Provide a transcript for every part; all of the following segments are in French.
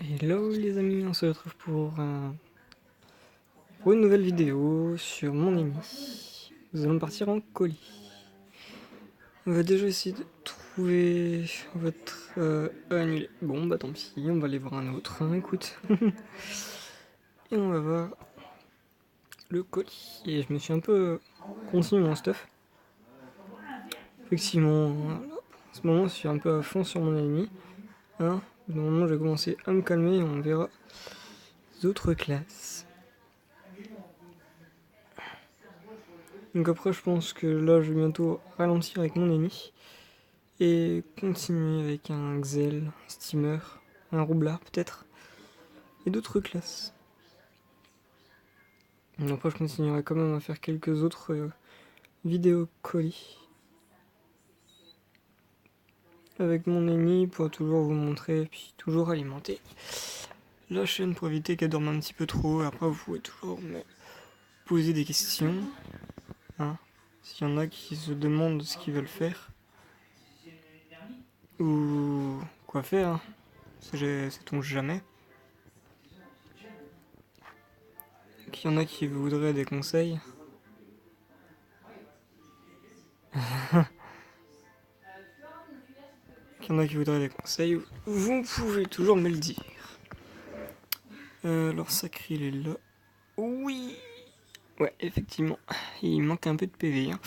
Hello les amis, on se retrouve pour une nouvelle vidéo sur mon ami. Nous allons partir en colis. On va déjà essayer de trouver votre annulé. Bon bah tant pis, on va aller voir un autre, hein, écoute. Et on va voir le colis. Et je me suis un peu consigné mon stuff. Effectivement, voilà. En ce moment je suis un peu à fond sur mon ami. Hein. Normalement j'ai commencé à me calmer et on verra les autres classes. Donc après je pense que là je vais bientôt ralentir avec mon ennemi et continuer avec un Xel, un Steamer, un Roublard peut-être et d'autres classes. Et après je continuerai quand même à faire quelques autres vidéos colis avec mon ennemi pour toujours vous montrer et puis toujours alimenter la chaîne pour éviter qu'elle dorme un petit peu trop. Et après vous pouvez toujours me poser des questions, hein, s'il y en a qui se demandent ce qu'ils veulent faire ou quoi faire, hein. Sait-on jamais. Qu'il y en a qui voudraient des conseils. Qu'il y en a qui voudraient des conseils, vous pouvez toujours me le dire. Alors Sacré il est là. Oui. Ouais, effectivement. Il manque un peu de PV. Hein.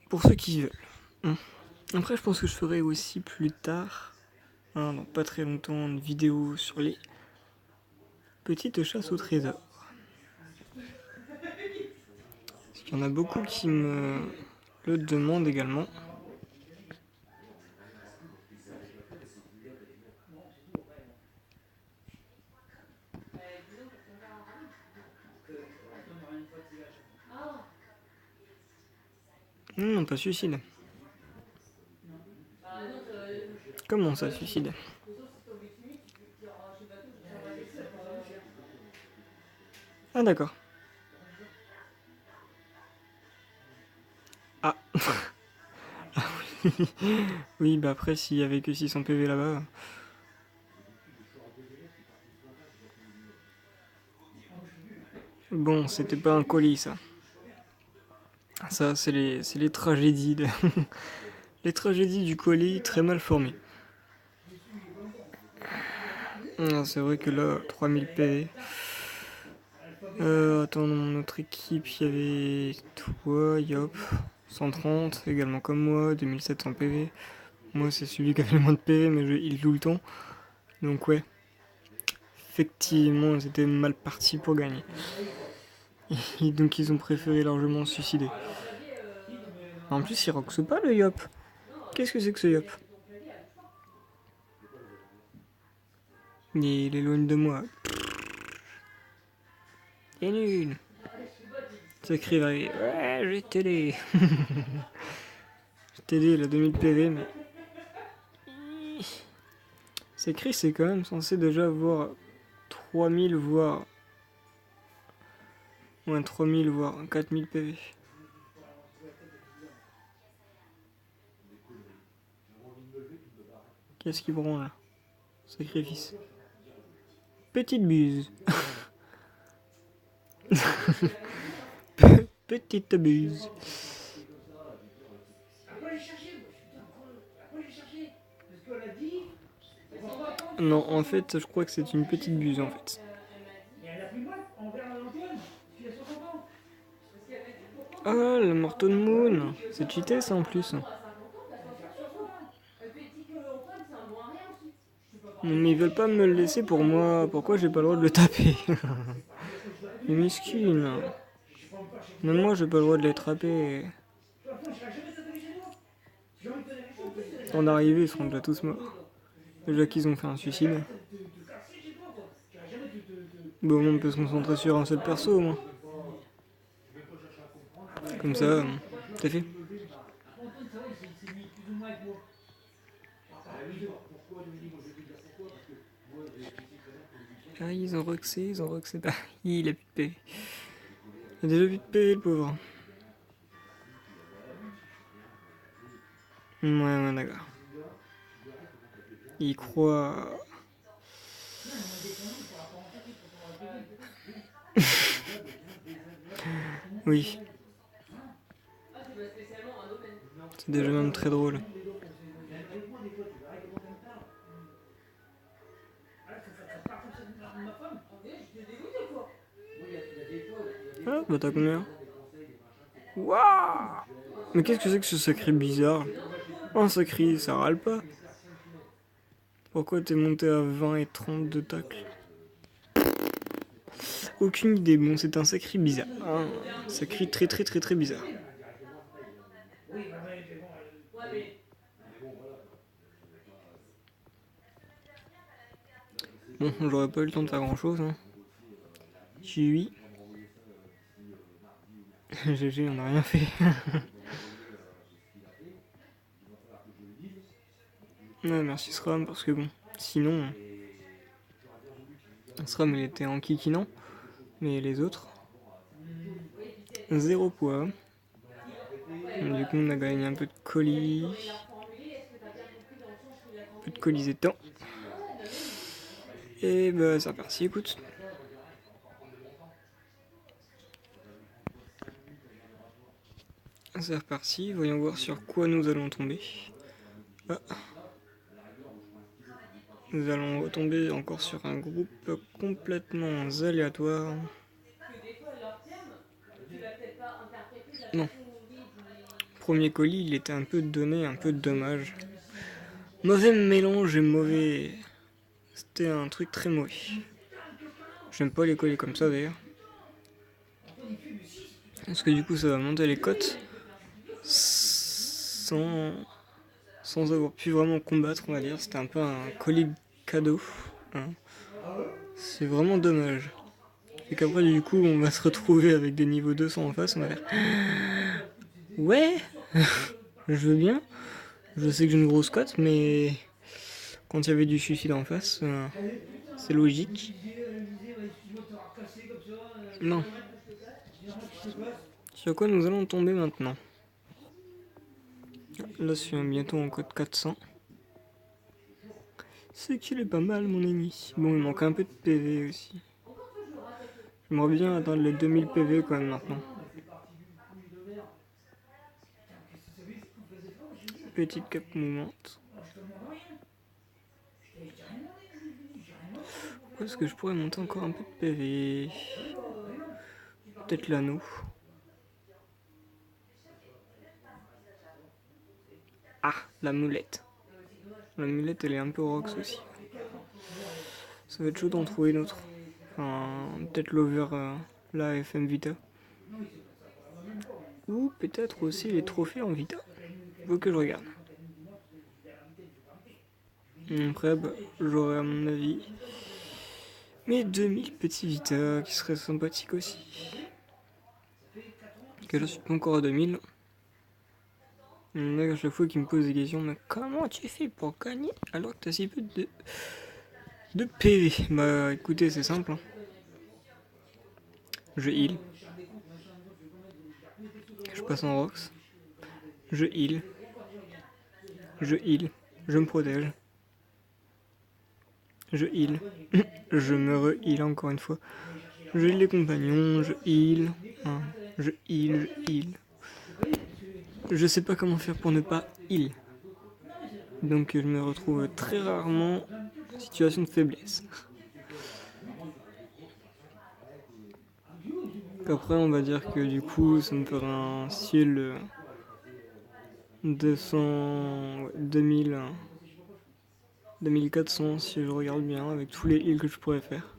Pour ceux qui veulent. Après, je pense que je ferai aussi plus tard, hein, dans pas très longtemps, une vidéo sur les petites chasses au trésor. Parce qu'il y en a beaucoup qui me le demandent également. Non, pas suicide. Comment ça, suicide? Ah d'accord. Ah. Oui, bah après, s'il y avait que 600 PV là-bas. Bon, c'était pas un colis, ça. Ça, c'est les tragédies les tragédies du colis très mal formé. Ah, c'est vrai que là, 3000 PV. Attends, dans mon autre équipe, il y avait toi, Yop, 130, également comme moi, 2700 PV. Moi, c'est celui qui avait le moins de PV, mais il joue le temps. Donc ouais, effectivement, ils étaient mal partis pour gagner. Et donc ils ont préféré largement se suicider. En plus, il roxe pas le Yop. Qu'est-ce que c'est que ce Yop? Il est loin de moi. Il est nul. Sacré varié. Ouais, je vais t'aider. Je t'aider, il a 2000 PV, mais. Sacré, c'est quand même censé déjà avoir 3000 voire. Ouais, 3000 voire 4000 PV. Qu'est-ce qui branle là? Sacrifice. Petite buse. Petite buse. Non, en fait, je crois que c'est une petite buse en fait. Ah, le Morton Moon. C'est cheaté ça en plus. Mais ils veulent pas me le laisser pour moi. Pourquoi j'ai pas le droit de le taper? Les miskin. Même moi, j'ai pas le droit de les trapper. En arrivée, ils seront déjà tous morts. Déjà qu'ils ont fait un suicide. Bon, on peut se concentrer sur un seul perso au moins. Comme ça, c'est fait. Ah, ils ont roxé. Ah, il a plus de PV. Il a déjà plus de PV, le pauvre. Ouais, d'accord. Il croit... Oui. C'est déjà même très drôle. Ah, bah t'as combien? Waouh! Mais qu'est-ce que c'est que ce sacré bizarre? Un sacré, ça râle pas. Pourquoi t'es monté à 20 et 30 de tacle? Aucune idée, bon c'est un sacré bizarre. Un sacré très très très très bizarre. Bon, j'aurais pas eu le temps de faire grand chose. Hein. J'ai GG, on a rien fait. Ouais, merci SRAM, parce que bon, sinon... SRAM il était en kikinant, mais les autres... Zéro poids. Du coup on a gagné un peu de colis. Un peu de colis étant. Et bah c'est reparti, écoute. C'est reparti, voyons voir sur quoi nous allons tomber. Ah. Nous allons retomber encore sur un groupe complètement aléatoire. Non. Premier colis, il était un peu donné, un peu dommage. Mauvais mélange et mauvais... C'était un truc très mauvais. J'aime pas les colis comme ça d'ailleurs. Parce que du coup ça va monter les cotes sans avoir pu vraiment combattre, on va dire. C'était un peu un colis cadeau. Hein. C'est vraiment dommage. Et qu'après du coup on va se retrouver avec des niveaux 200 en face, on va faire... Ouais. Je veux bien. Je sais que j'ai une grosse cote, mais quand il y avait du suicide en face, c'est logique. Non. Sur quoi nous allons tomber maintenant? Là, je suis bientôt en code 400. C'est qu'il est pas mal, mon ennemi. Bon, il manque un peu de PV aussi. J'aimerais bien atteindre les 2000 PV quand même maintenant. Petite cap mouvante. Où est-ce que je pourrais monter encore un peu de PV? Peut-être l'anneau. Ah, la mulette. La mulette, elle est un peu rocks aussi. Ça va être chaud d'en trouver une autre. Enfin, peut-être l'over, la FM Vita. Ou peut-être aussi les trophées en Vita. Faut que je regarde. Après, bah, j'aurai à mon avis mes 2000 petits Vita qui seraient sympathiques aussi. Que là, je suis pas encore à 2000. Il y en a à chaque fois qui me posent des questions. Mais comment tu fais pour gagner alors que t'as si peu de PV? Bah écoutez, c'est simple. Hein. Je heal. Je passe en rocks. Je heal. Je heal. Je me protège. Je heal. Je me re-heal encore une fois. Je heal les compagnons. Je heal. Hein. Je heal. Je heal. Je sais pas comment faire pour ne pas heal. Donc je me retrouve très rarement en situation de faiblesse. Après on va dire que du coup ça me fera un ciel 200, 2000, 2400 si je regarde bien avec tous les heals que je pourrais faire.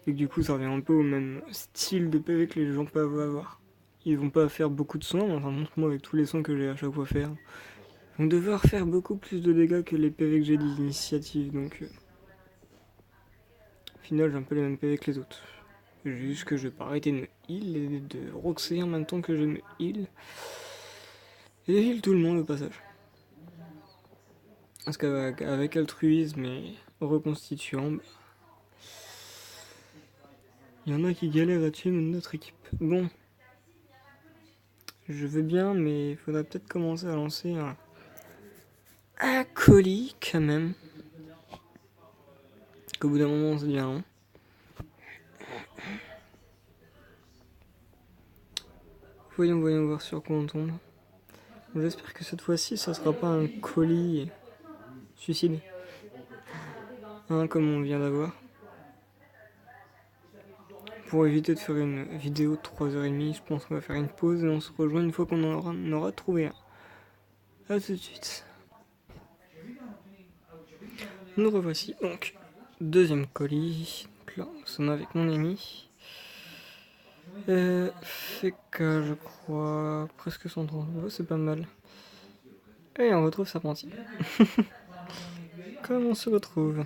Et que du coup ça revient un peu au même style de PV que les gens peuvent avoir. Ils vont pas faire beaucoup de soins, enfin moi avec tous les soins que j'ai à chaque fois faire. Ils vont devoir faire beaucoup plus de dégâts que les PV que j'ai d'initiative, donc... au final j'ai un peu les mêmes PV que les autres. Juste que je vais pas arrêter de me heal et de roxer en même temps que je me heal. Et de heal tout le monde au passage. Parce qu'avec altruisme et reconstituant, bah, il y en a qui galèrent à tuer notre équipe. Bon. Je veux bien, mais il faudrait peut-être commencer à lancer un colis quand même. Qu'au bout d'un moment, ça devient long. Voyons voir sur quoi on tombe. J'espère que cette fois-ci, ça sera pas un colis suicide. Comme on vient d'avoir. Pour éviter de faire une vidéo de 3h30, je pense qu'on va faire une pause et on se rejoint une fois qu'on en aura trouvé un. A tout de suite. Nous revoici donc. Deuxième colis. Là, nous sommes avec mon ami. Fait que je crois presque 130 euros, c'est pas mal. Et on retrouve Serpentier. Comme on se retrouve.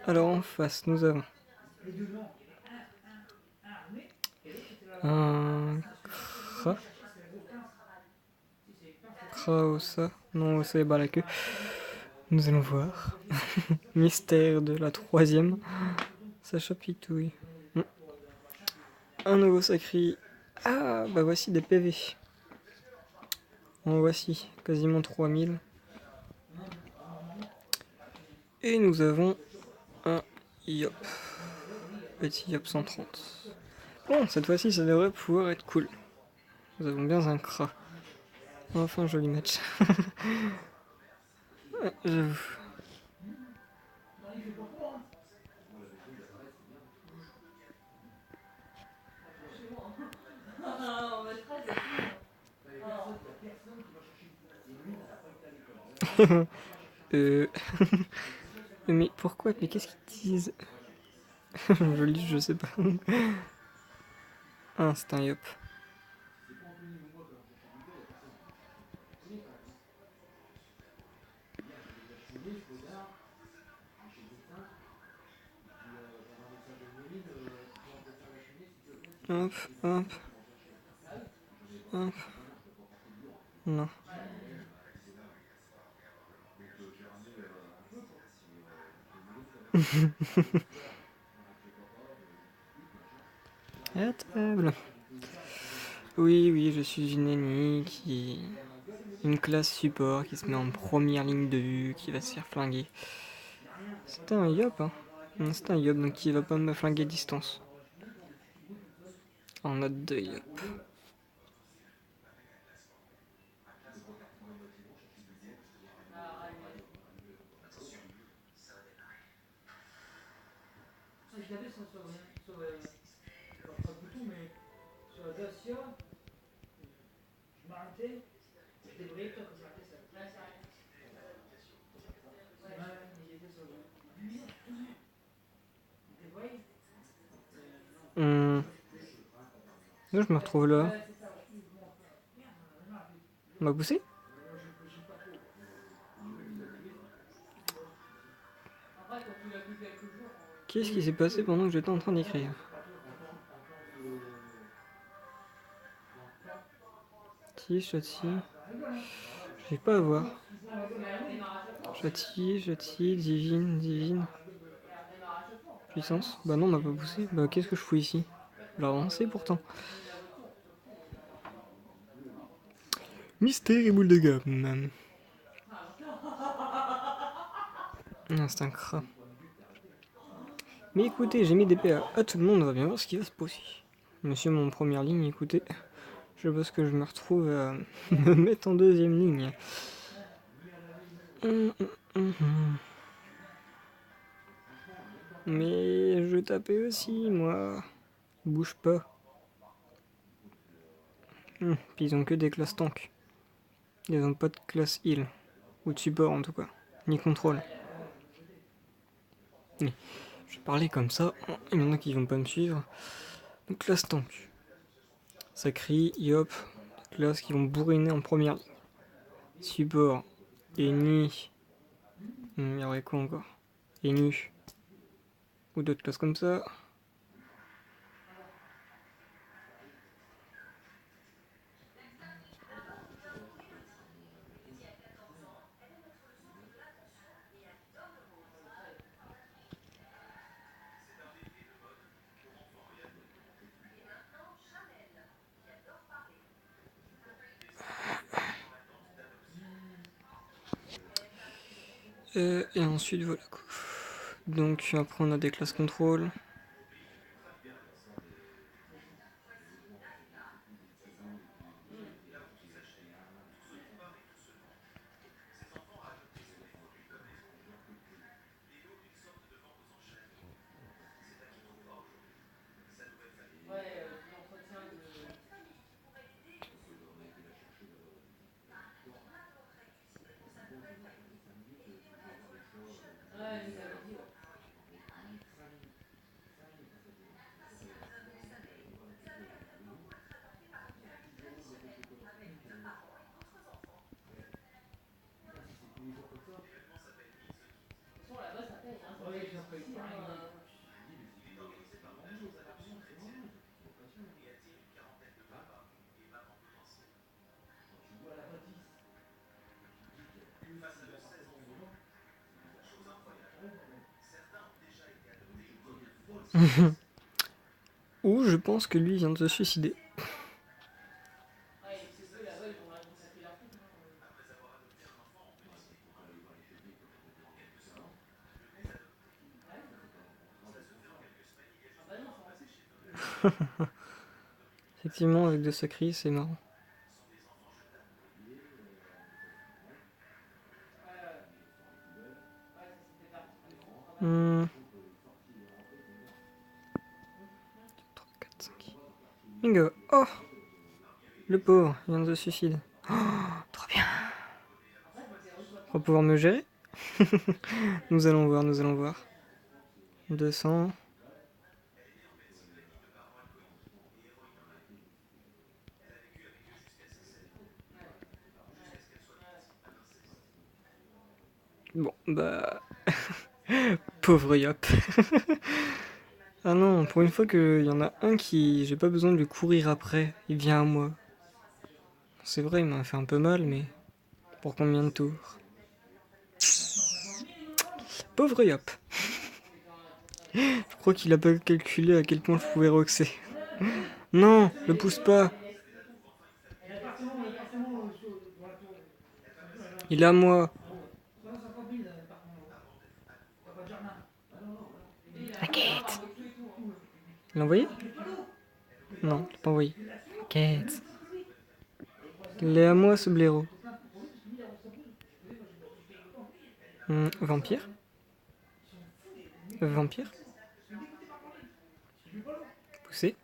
Alors en face, nous avons un Kra. Kraosa. Non, c'est pas la queue. Nous allons voir. Mystère de la troisième. Ça chapitouille. Un nouveau sacré. Ah, bah voici des PV. En voici quasiment 3000. Et nous avons un Yop. Petit Yop 130. Bon, cette fois-ci, ça devrait pouvoir être cool. Nous avons bien un Kra. Enfin, joli match. J'avoue. Mais pourquoi? Mais qu'est-ce qu'ils disent? Je lis, je sais pas. Ah, c'est un Yop. Hop, hop. Hop. Non. À table. Oui, je suis une ennemie qui. Une classe support qui se met en première ligne de vue, qui va se faire flinguer. C'était un Yop, hein. C'était un Yop, donc il va pas me flinguer distance. En note de Yop. Là, je me retrouve là. On m'a poussé? Qu'est-ce qui s'est passé pendant que j'étais en train d'écrire? Châtie. J'arrive pas à voir. Châtie, divine. Puissance. Bah non, on m'a pas poussé. Bah qu'est-ce que je fous ici? J'ai avancé pourtant. Mystère et boule de gomme. Ah, c'est un crat. Mais écoutez, j'ai mis des PA à tout le monde, on va bien voir ce qui va se passer. Monsieur, mon première ligne, écoutez, je pense que je me retrouve à me mettre en deuxième ligne. Mais je tapais aussi, moi. Bouge pas. Puis ils ont que des classes tank. Ils ont pas de classe heal. Ou de support en tout cas. Ni contrôle. Mais je vais parler comme ça. Il y en a qui vont pas me suivre. Donc classe tank. Ça crie, yop. Classes qui vont bourriner en première ligne. Support. Eni. Il y aurait quoi encore? Enu. Ou d'autres classes comme ça. Et ensuite, voilà quoi. Donc après, on a des classes contrôle. Ou je pense que lui vient de se suicider. Effectivement, avec de sacrés, c'est marrant. Hmm. 3, 4, 5. Bingo. Oh, le pauvre, il vient de se suicider. Oh, trop bien. On va pouvoir me gérer. Nous allons voir, nous allons voir. 200. Bon, bah... Pauvre Yop. Ah non, pour une fois qu'il y en a un qui... J'ai pas besoin de lui courir après, il vient à moi. C'est vrai, il m'a fait un peu mal, mais... Pour combien de tours? Pauvre Yop. Je crois qu'il a pas calculé à quel point je pouvais roxer. Non, le pousse pas. Il est à moi. T'inquiète. Il l'a envoyé? Non, il l'a pas envoyé. T'inquiète. Il est à moi ce blaireau. Vampire? Vampire? Poussé?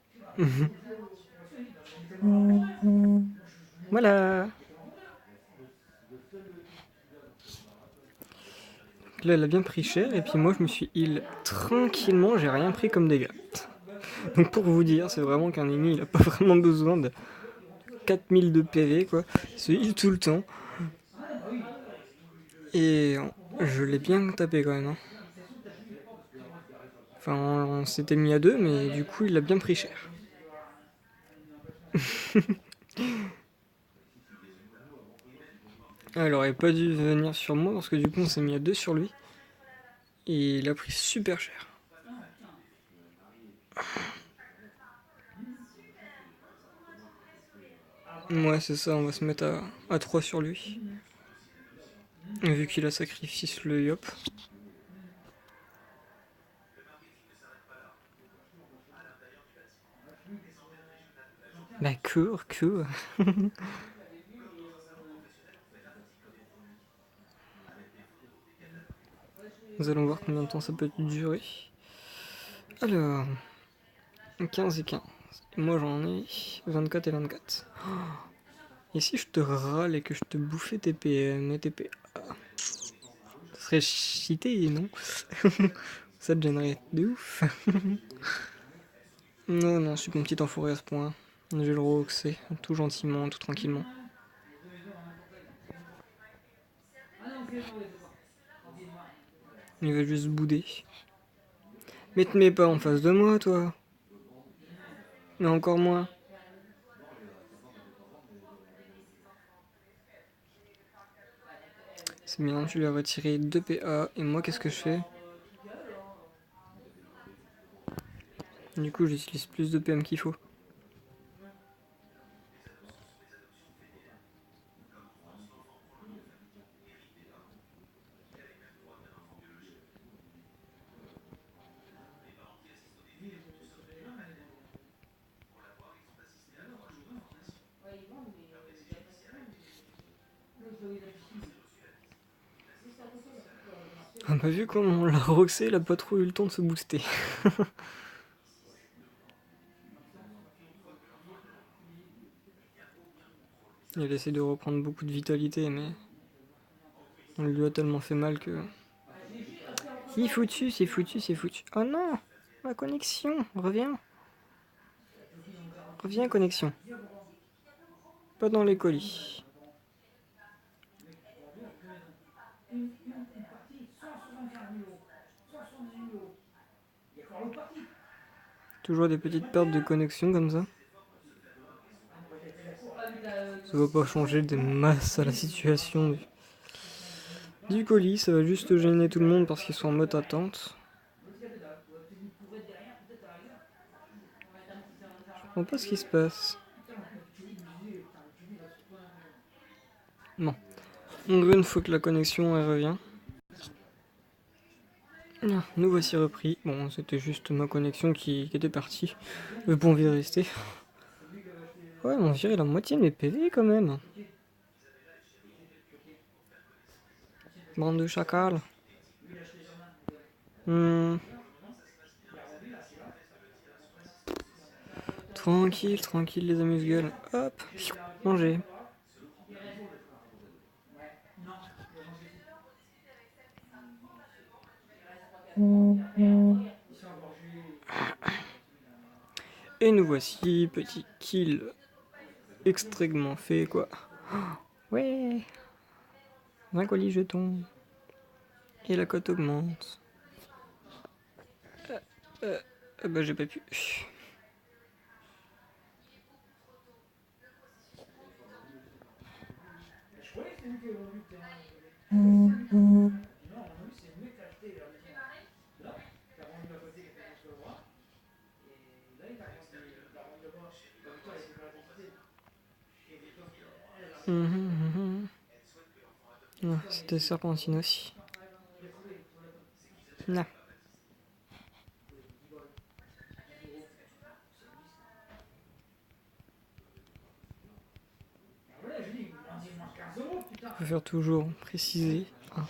Voilà. Là, elle a bien pris cher, et puis moi, je me suis heal tranquillement, j'ai rien pris comme dégâts. Donc pour vous dire, c'est vraiment qu'un ennemi, il a pas vraiment besoin de 4000 de PV, quoi. Il se heal tout le temps. Et je l'ai bien tapé quand même. Hein. Enfin, on s'était mis à deux, mais du coup, il a bien pris cher. Elle aurait pas dû venir sur moi, parce que du coup, on s'est mis à deux sur lui. Et il a pris super cher. Ouais, c'est ça, on va se mettre à 3 sur lui. Vu qu'il a sacrifié le Yop. Bah, cours. Nous allons voir combien de temps ça peut durer. Alors, 15 et 15. Moi j'en ai 24 et 24. Et si je te râle et que je te bouffais tes PM et tes PA? Ça serait cheaté, non? Ça te gênerait de ouf. Non, je suis mon petit enfoiré à ce point. Je vais le roxer, tout gentiment, tout tranquillement. Il va juste bouder. Mais te mets pas en face de moi, toi. Mais encore moins. C'est bien, tu lui as retiré 2 PA. Et moi, qu'est-ce que je fais? Du coup, j'utilise plus de PM qu'il faut. On a pas vu comment on l'a roxé, elle a pas trop eu le temps de se booster. Elle essaie de reprendre beaucoup de vitalité, mais on lui a tellement fait mal que... C'est foutu, c'est foutu, c'est foutu. Oh non! Ma connexion, reviens. Reviens, connexion. Pas dans les colis. Toujours des petites pertes de connexion comme ça. Ça va pas changer des masses à la situation du colis, ça va juste gêner tout le monde parce qu'ils sont en mode attente. Je comprends pas ce qui se passe. Bon. Une fois que la connexion elle revient. Nous voici repris. Bon, c'était juste ma connexion qui était partie. J'ai pas envie de rester. Ouais, on viré la moitié de mes PV quand même. Bande de chacal. Tranquille, tranquille les amuse-gueules. Hop, manger. Et nous voici, petit kill extrêmement fait quoi. Ouais, 20 colis jetons. Et la cote augmente. Bah j'ai pas pu. C'était Serpentine aussi. Non. Je préfère toujours préciser. Ah.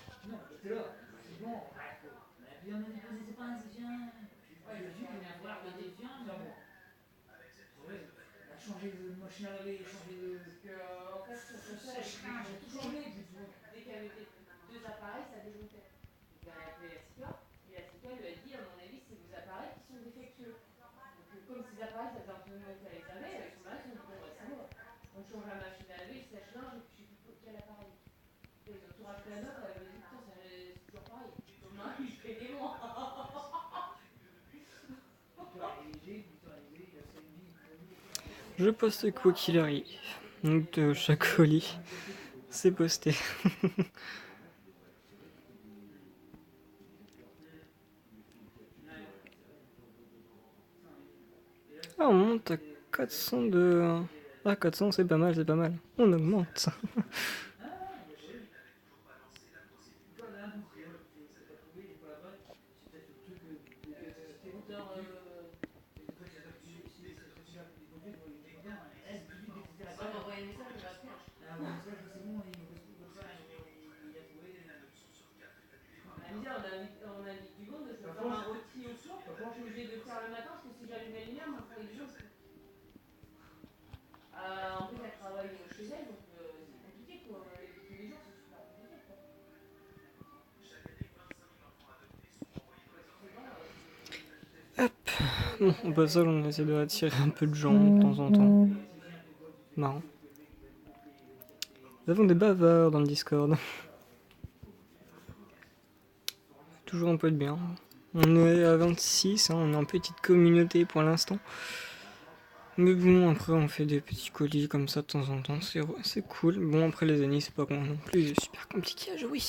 Changer de machine à laver, changer de. En fait, j'ai tout changé. Dès qu'il y avait deux appareils, ça démontait. Donc elle a appelé la CICA, et la CICA lui a dit à mon avis, c'est vos appareils qui sont défectueux. Donc comme ces appareils, ça faisait un peu de moment qu'elle les avait, ils sont là, ils sont dit bon, bah, c'est moi. On change la machine à laver, le sèche-linge, et puis je sais plus quel appareil. Et ils ont tout racheté à neuf, elle avait dit putain, c'est toujours pareil. Demain, il fait des mois. Je poste quoi qu'il arrive. Donc de chaque colis, c'est posté. Ah, on monte à 400 de... Ah, 400 c'est pas mal, c'est pas mal. On augmente. On a mis du monde, je vais faire un rôti au soir. Je suis obligée de le faire le matin parce que si j'allume la lumière, moi, il faut les gens. En plus, elle travaille chez elle, donc c'est compliqué quoi. Tous les jours, c'est super compliqué quoi. Hop. Bon, au passage, on essaie de attirer un peu de gens de temps en temps. Marrant. Nous avons des bavards dans le Discord. Toujours un peu de bien. On est à 26, hein, on est en petite communauté pour l'instant. Mais bon, après on fait des petits colis comme ça de temps en temps, c'est cool. Bon, après les années, c'est pas non plus super compliqué à jouer.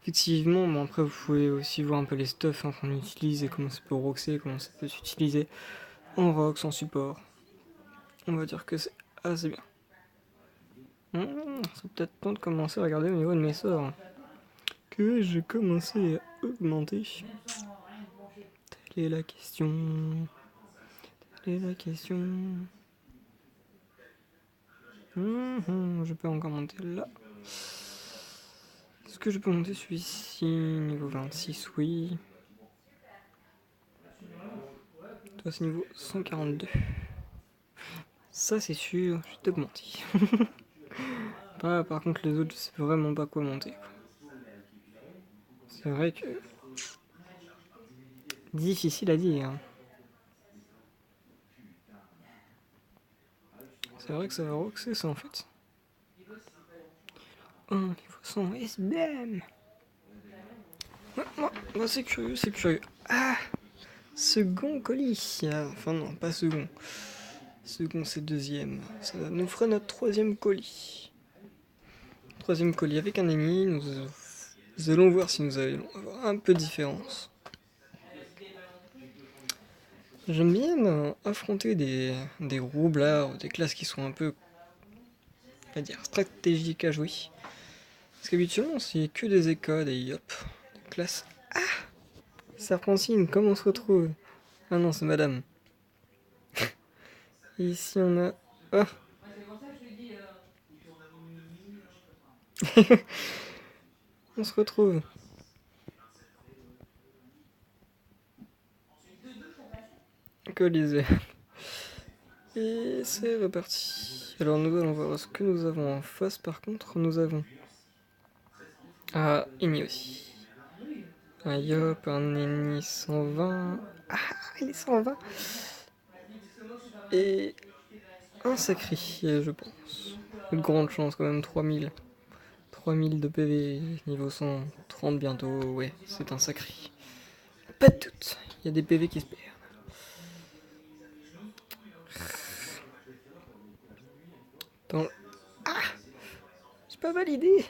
Effectivement, bon après vous pouvez aussi voir un peu les stuffs hein, qu'on utilise et comment ça peut roxer, comment ça peut s'utiliser en rox, en support. On va dire que c'est assez bien. C'est peut-être temps de commencer à regarder au niveau de mes sorts. Que j'ai commencé à augmenter. Telle est la question. Telle est la question. Je peux encore monter là. Est-ce que je peux monter celui-ci? Niveau 26, oui. Toi, c'est niveau 142. Ça, c'est sûr, je vais t'augmenter. Par contre, les autres, je sais vraiment pas quoi monter. C'est vrai que... difficile à dire. C'est vrai que ça va roxer ça en fait. Oh, niveau 100 SBM. Ouais, c'est curieux, c'est curieux. Ah, second colis. Enfin non, pas second. Second, c'est deuxième. Ça nous fera notre troisième colis. Troisième colis avec un ennemi. Nous allons voir si nous allons avoir un peu de différence. J'aime bien affronter des roublards, des classes qui sont un peu, on va dire, stratégiques à jouer. Parce qu'habituellement, c'est que des écoles et hop, des classes. Ah, Serpentine, comment on se retrouve? Ah non, c'est madame. Et ici, on a... Ah. On se retrouve. Colisée. Et c'est reparti. Alors nous allons voir ce que nous avons en face. Par contre, nous avons... Ah, Eni aussi. Un Yop, un Eni 120. Ah, il est 120. Et un sacrifié, je pense. Une grande chance quand même, 3000. 3000 de PV, niveau 130 bientôt. Ouais, c'est un sacré. Pas de doute, il y a des PV qui se perdent. Attends. Ah, j'ai pas validé.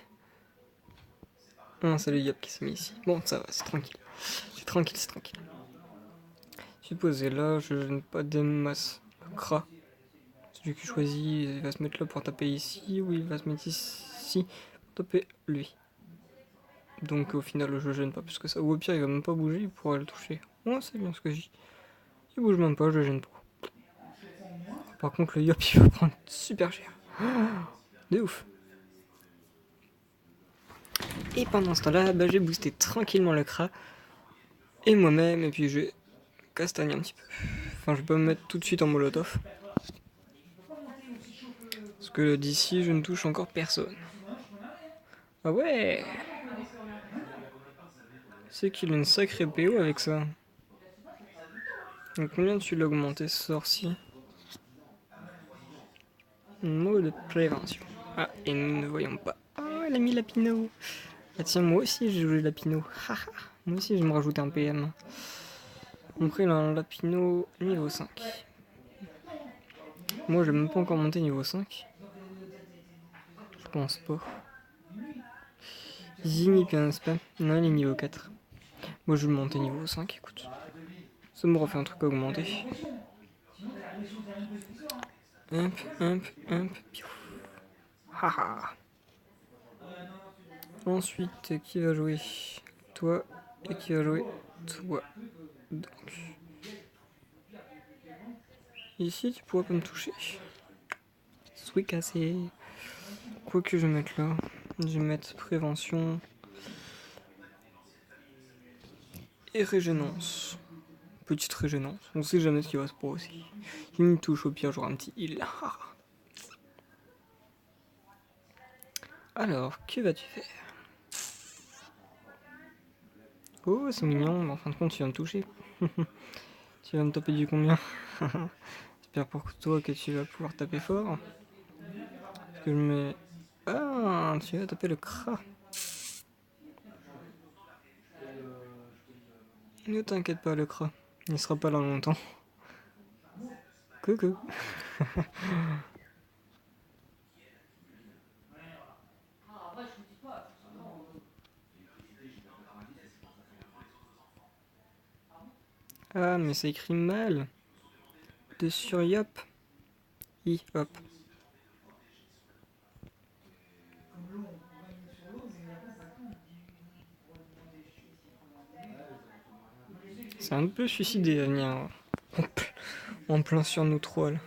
Ah, c'est le Yop qui s'est mis ici. Bon, ça va, c'est tranquille. C'est tranquille, c'est tranquille. Je suis posé là, je n'ai pas de masse. Kra. Celui qui choisit, il va se mettre là pour taper ici, ou il va se mettre ici pour taper lui. Donc au final, je gêne pas plus que ça. Ou au pire, il va même pas bouger, il pourra le toucher. Ouais, c'est bien ce que je dis. Il bouge même pas, je le gêne pas. Par contre, le Yop, il va prendre super cher. De ouf. Et pendant ce temps-là, j'ai boosté tranquillement le Kra. Et moi-même, et puis je vais castagner un petit peu. Enfin, je vais pas me mettre tout de suite en molotov. Parce que d'ici, je ne touche encore personne. Ah ouais! C'est qu'il a une sacrée PO avec ça. Donc combien tu l'as augmenté ce sort-ci? Mot de prévention. Ah, et nous ne voyons pas. Oh, elle a mis Lapino. Ah tiens, moi aussi j'ai joué Lapino. Moi aussi je vais me rajouter un PM. Après, il a un Lapino niveau 5. Moi, j'ai même pas encore monté niveau 5. Je pense pas. Zini un spam. Non, il est niveau 4. Moi, je vais monter niveau 5, écoute. Ça me refait un truc à augmenter. Hop, hop, hop, piou. Haha. Ensuite, qui va jouer? Toi. Et qui va jouer? Toi. Donc. Ici, tu pourras pas me toucher. Souhait cassé. Quoi que je vais mettre là? Je vais mettre prévention. Et régénance. Petite régénance. On sait jamais ce qui va se passer. Il me touche au pire, j'aurai un petit heal. Alors, que vas-tu faire? Oh, c'est mignon, mais en fin de compte, tu vas me toucher. Tu vas me taper du combien? J'espère pour toi que tu vas pouvoir taper fort. Parce que je mets... Ah, tu vas taper le Kra. Ne t'inquiète pas, le Kra. Il sera pas là longtemps. Coucou. Ah, mais ça écrit mal. De sur Yop. Hop. C'est un peu suicidé à venir en plein sur nous trois là.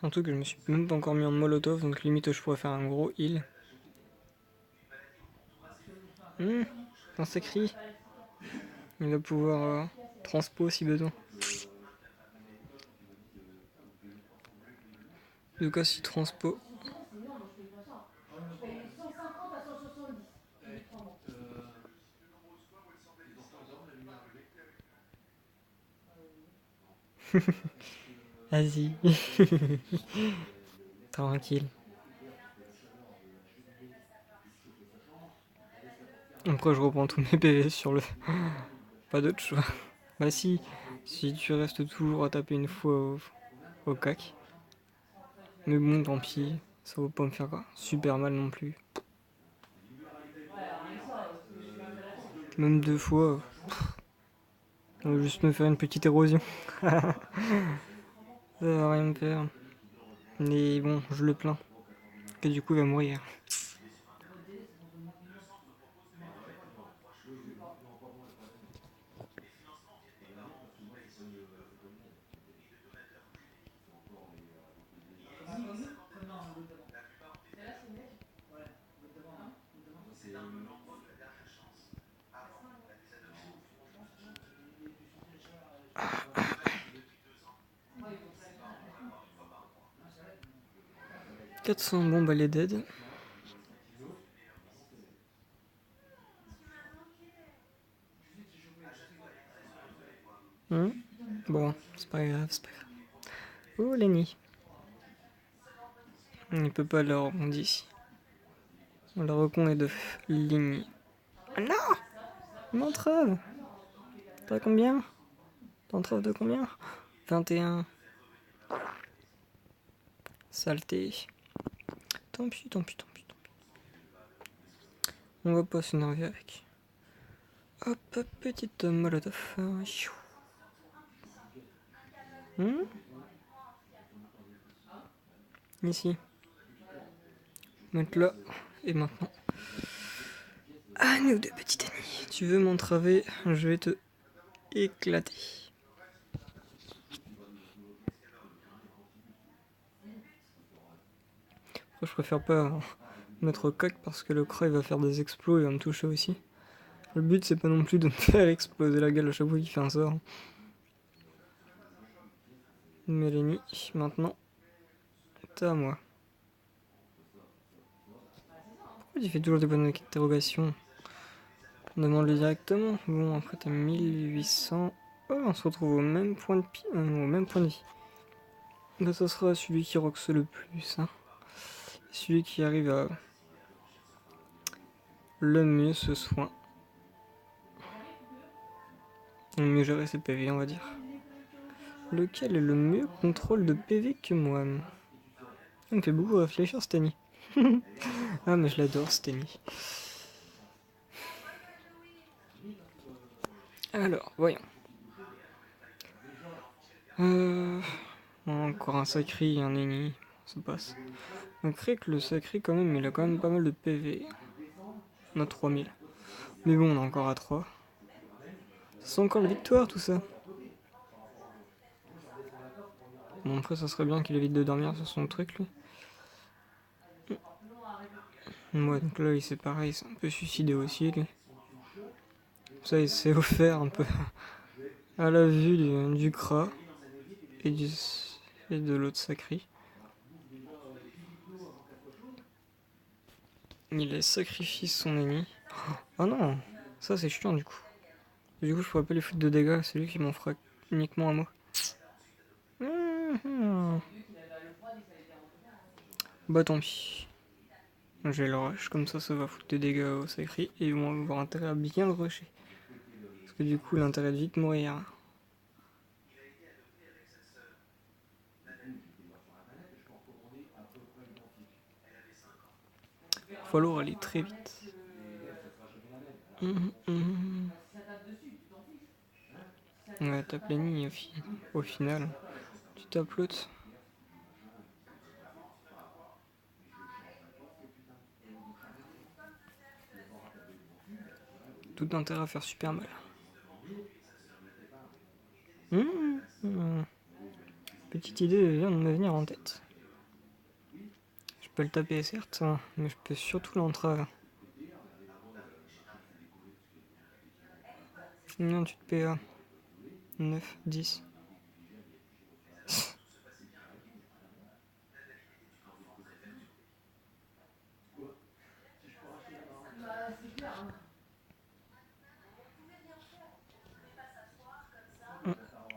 Surtout que je me suis même pas encore mis en molotov, donc limite je pourrais faire un gros heal. Un sacré. Il va pouvoir transpo si besoin. En tout cas, si transpo. Vas-y. Tranquille. Après, je reprends tous mes PV sur le. Pas d'autre choix. Bah, si tu restes toujours à taper une fois au cac. Mais bon, tant pis. Ça va pas me faire super mal non plus. Même 2 fois. Ça va juste me faire une petite érosion. Ça va rien me faire. Mais bon, je le plains. Et du coup, il va mourir. « 400 bombes, elle est dead. Bon, c'est pas grave, c'est pas grave. Oh, Lenny. Il peut pas le rebondir ici. Le recon est de ligne. Ah non! M'entrave! T'as combien? T'entraves de combien? 21. Saleté. Tant pis. On va pas s'énerver avec. Hop, petite molotov. Ici. Mettre là. Et maintenant. Ah, nous deux, petit Annie. Tu veux m'entraver? Je vais te éclater. Après, je préfère pas mettre au cac parce que le cra il va faire des explos et va me toucher aussi. Le but c'est pas non plus de me faire exploser la gueule à chaque fois qu'il fait un sort. Mélanie, maintenant, t'es à moi. Pourquoi tu fais toujours des bonnes interrogations? Demande-le directement. Bon, après t'as 1800. Oh, on se retrouve au même point de vie. Bah, ça sera celui qui roxe le plus. Hein. Celui qui arrive à le mieux ce soin. Le mieux gérer ses PV, on va dire. Lequel est le mieux contrôle de PV que moi? Ça me fait beaucoup réfléchir, Steny. Ah, mais je l'adore, Steny. Alors, voyons. Encore un sacré et un ennemi. Ça passe. Donc, Rick, le sacré, quand même, il a quand même pas mal de PV. On a 3000. Mais bon, on est encore à 3. C'est encore la victoire, tout ça. Bon, après, ça serait bien qu'il évite de dormir sur son truc, lui. Ouais, donc là, il s'est pareil, il s'est un peu suicidé aussi, lui. Ça, il s'est offert un peu à la vue du Kra et de l'autre sacré. Il a sacrifié son ennemi. Ah non, ça c'est chiant du coup. Du coup, je pourrais pas les foutre de dégâts, c'est lui qui m'en fera uniquement à moi. Bah tant pis. Je vais le rush, comme ça va foutre des dégâts au sacré et ils vont avoir intérêt à bien le rusher. Parce que du coup, l'intérêt de vite mourir. Il va falloir aller très vite. Ouais, tape l'ennemi au final. Tu tapes l'autre. Tout intérêt à faire super mal. Petite idée vient de me venir en tête. peux le taper certes, hein, mais je peux surtout l'entrave. Combien tu te PA? 9, 10. Bah, c'est clair, hein.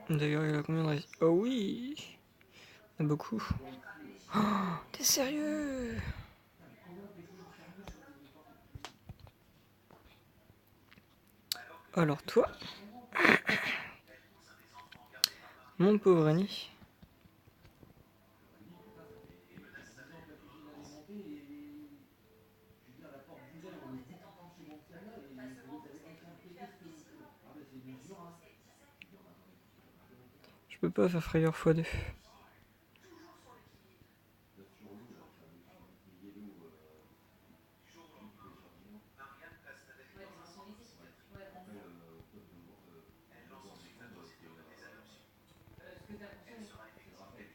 D'ailleurs, il a combien de récits? Oh oui! Il y a beaucoup. Oh, t'es sérieux? Alors toi, mon pauvre Annie. Je peux pas faire frayeur x2. Ce que t'as consommé.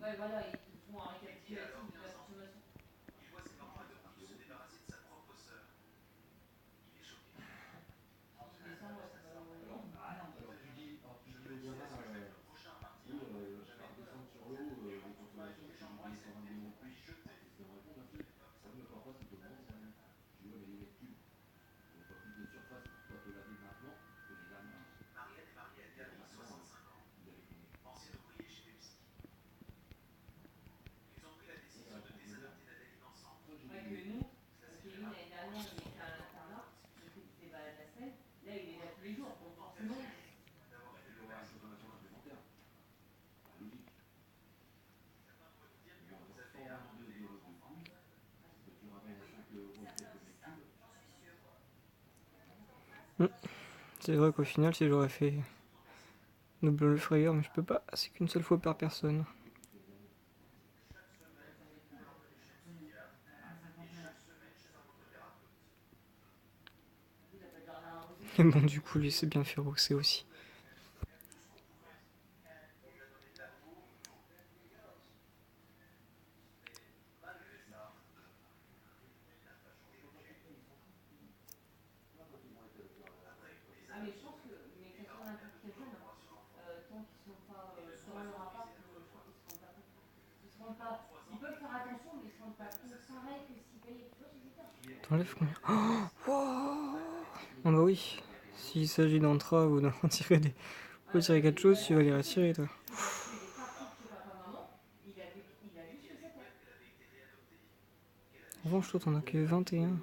Ouais, voilà, ils te font un récapitulatif de ta consommation. Ouais, que nous, Kevin l'année dernière, il était à l'internat, il fait ses balades la semaine. Là, il est là tous les jours, donc forcément. C'est vrai qu'au final, si j'aurais fait double frayeur, mais je peux pas, c'est qu'une seule fois par personne. Et bon, du coup, lui, c'est bien fait roxer aussi. Ah, mais je pense que, mais que ça soit n'importe quel jeune, tant qu'ils sont pas dans leur appart, je crois qu'ils se rendent pas compte. Ils se rendent pas. Ils peuvent faire attention, mais ils se rendent pas compte. Pareil que s'ils payaient. Tu vois ce que je veux dire? T'enlèves combien? Oh, wow. Ah bah oui, s'il s'agit d'entrave ou d'en retirer des... Retirer quelque chose, tu vas les retirer, toi. Il a tué des parties de chez papa-maman. Il a juste fait 7 heures. En revanche, toi, t'en as que 21.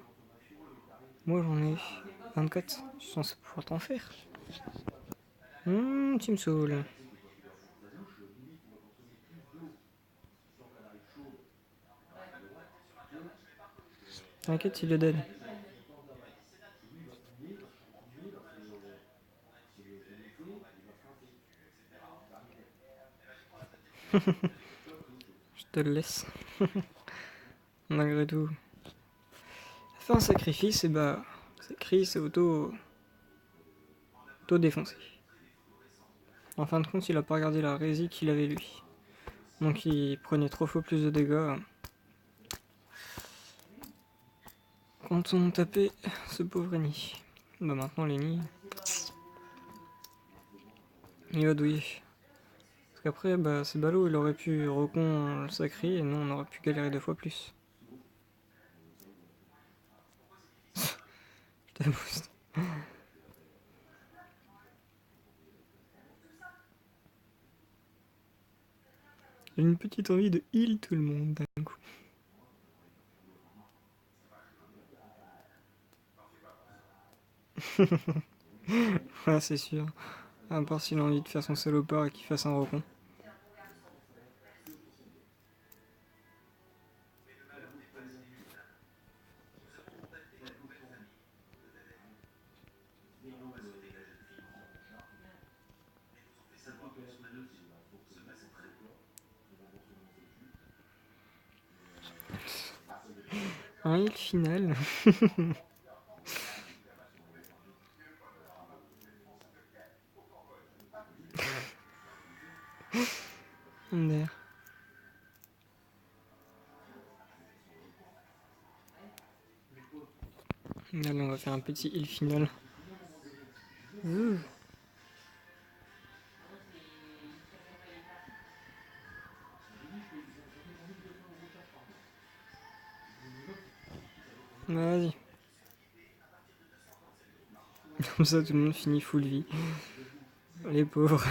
Moi, j'en ai 24. Tu es censé pouvoir t'en faire. Tu me saoules. T'inquiète, il le donne. Je te le laisse. Malgré tout. Faire un sacrifice, et bah, c'est Chris, c'est auto-défoncé. En fin de compte, il a pas regardé la résie qu'il avait lui. Donc il prenait 3 fois plus de dégâts. Quand on tapait ce pauvre Eni. Bah maintenant l'Eni, il va douiller. Parce qu'après, bah c'est ballot, il aurait pu recon le sacré et nous on aurait pu galérer 2 fois plus. Je t'avoue. J'ai une petite envie de heal tout le monde d'un coup. Ouais, c'est sûr. À part s'il a envie de faire son salopard et qu'il fasse un recon. Un heal final. D'ailleurs. Allez, on va faire un petit heal final. Ouh. Vas-y. Comme ça, tout le monde finit full vie. Les pauvres.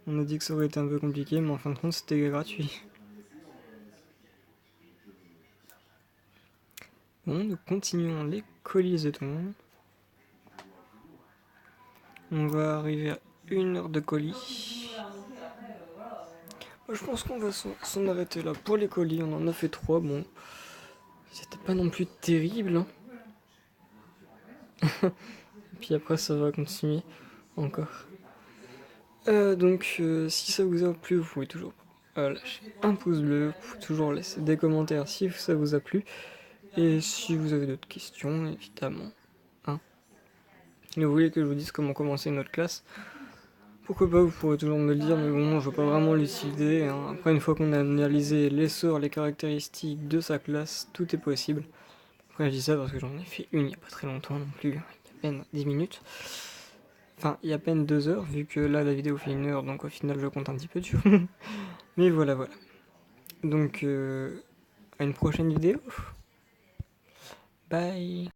On a dit que ça aurait été un peu compliqué, mais en fin de compte, c'était gratuit. Bon, nous continuons les colis de tout le monde. On va arriver à 1 heure de colis. Je pense qu'on va s'en arrêter là pour les colis. On en a fait 3. Bon, c'était pas non plus terrible. Hein. Puis après, ça va continuer encore. Donc, si ça vous a plu, vous pouvez toujours lâcher un pouce bleu. Vous pouvez toujours laisser des commentaires si ça vous a plu. Et si vous avez d'autres questions, évidemment. Hein. Et vous voulez que je vous dise comment commencer notre classe? Pourquoi pas, vous pourrez toujours me le dire, mais bon, je vois pas vraiment l'utilité. Hein. Après, une fois qu'on a analysé les sorts, les caractéristiques de sa classe, tout est possible. Après, je dis ça parce que j'en ai fait une il n'y a pas très longtemps non plus, il y a à peine 10 minutes. Enfin, il y a à peine 2 heures, vu que là, la vidéo fait 1 heure, donc au final, je compte un petit peu dessus. Mais voilà, voilà. Donc, à une prochaine vidéo. Bye.